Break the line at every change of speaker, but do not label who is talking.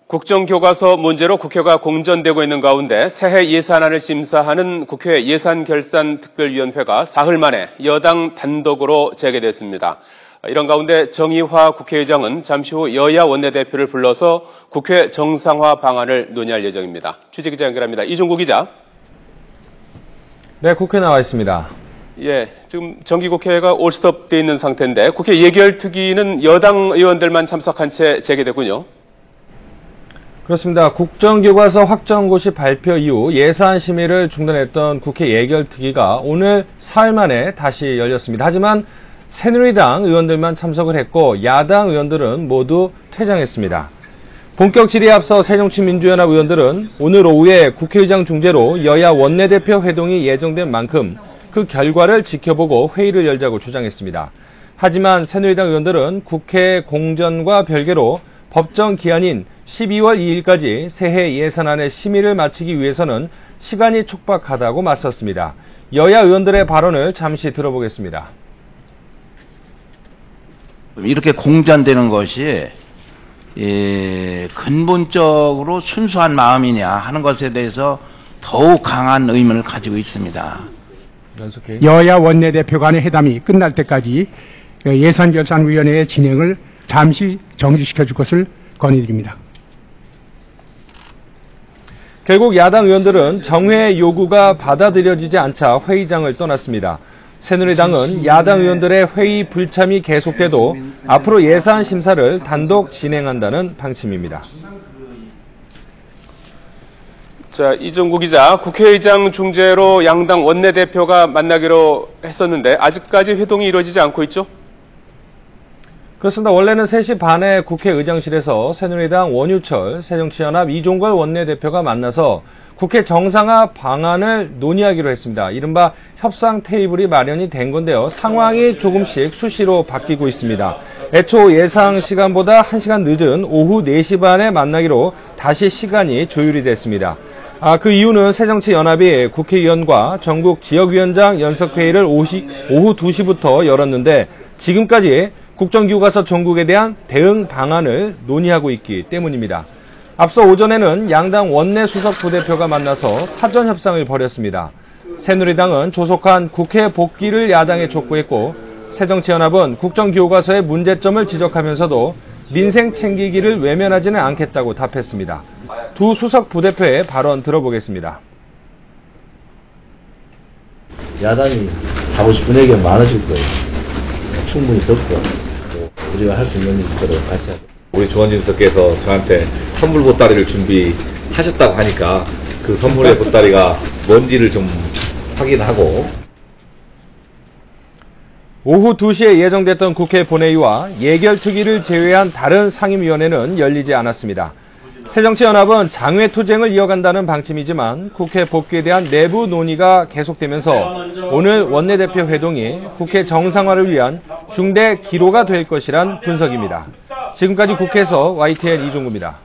국정교과서 문제로 국회가 공전되고 있는 가운데 새해 예산안을 심사하는 국회 예산결산특별위원회가 사흘 만에 여당 단독으로 재개됐습니다. 이런 가운데 정의화 국회의장은 잠시 후 여야 원내대표를 불러서 국회 정상화 방안을 논의할 예정입니다. 취재기자 연결합니다. 이종구 기자.
네, 국회 나와 있습니다.
예, 지금 정기국회가 올스톱돼 있는 상태인데 국회 예결특위는 여당 의원들만 참석한 채 재개됐군요.
그렇습니다. 국정교과서 확정고시 발표 이후 예산 심의를 중단했던 국회 예결특위가 오늘 사흘 만에 다시 열렸습니다. 하지만 새누리당 의원들만 참석을 했고 야당 의원들은 모두 퇴장했습니다. 본격 질의에 앞서 새정치민주연합 의원들은 오늘 오후에 국회의장 중재로 여야 원내대표 회동이 예정된 만큼 그 결과를 지켜보고 회의를 열자고 주장했습니다. 하지만 새누리당 의원들은 국회 공전과 별개로 법정 기한인 12월 2일까지 새해 예산안의 심의를 마치기 위해서는 시간이 촉박하다고 맞섰습니다. 여야 의원들의 발언을 잠시 들어보겠습니다.
이렇게 공전되는 것이 근본적으로 순수한 마음이냐 하는 것에 대해서 더욱 강한 의문을 가지고 있습니다.
여야 원내대표 간의 회담이 끝날 때까지 예산결산위원회의 진행을 잠시 정지시켜 줄 것을 건의드립니다.
결국 야당 의원들은 정회 요구가 받아들여지지 않자 회의장을 떠났습니다. 새누리당은 야당 의원들의 회의 불참이 계속돼도 앞으로 예산 심사를 단독 진행한다는 방침입니다.
자, 이종구 기자, 국회의장 중재로 양당 원내대표가 만나기로 했었는데 아직까지 회동이 이루어지지 않고 있죠?
그렇습니다. 원래는 3시 반에 국회 의장실에서 새누리당 원유철, 새정치연합 이종걸 원내대표가 만나서 국회 정상화 방안을 논의하기로 했습니다. 이른바 협상 테이블이 마련이 된 건데요. 상황이 조금씩 수시로 바뀌고 있습니다. 애초 예상 시간보다 1시간 늦은 오후 4시 반에 만나기로 다시 시간이 조율이 됐습니다. 그 이유는 새정치연합이 국회의원과 전국 지역위원장 연석회의를 오후 2시부터 열었는데 지금까지 국정교과서 종국에 대한 대응 방안을 논의하고 있기 때문입니다. 앞서 오전에는 양당 원내수석 부대표가 만나서 사전 협상을 벌였습니다. 새누리당은 조속한 국회 복귀를 야당에 촉구했고 새정치연합은 국정교과서의 문제점을 지적하면서도 민생 챙기기를 외면하지는 않겠다고 답했습니다. 두 수석 부대표의 발언 들어보겠습니다.
야당이 하고 싶은 얘기가 많으실 거예요. 충분히 듣고 우리가 할 수 있는 일들을 같이 하고.
우리 조원진 수석께서 저한테 선물 보따리를 준비하셨다고 하니까 그 선물의 보따리가 뭔지를 좀 확인하고.
오후 2시에 예정됐던 국회 본회의와 예결특위를 제외한 다른 상임위원회는 열리지 않았습니다. 새정치연합은 장외투쟁을 이어간다는 방침이지만 국회 복귀에 대한 내부 논의가 계속되면서 오늘 원내대표 회동이 국회 정상화를 위한 중대 기로가 될 것이란 분석입니다. 지금까지 국회에서 YTN 이종구입니다.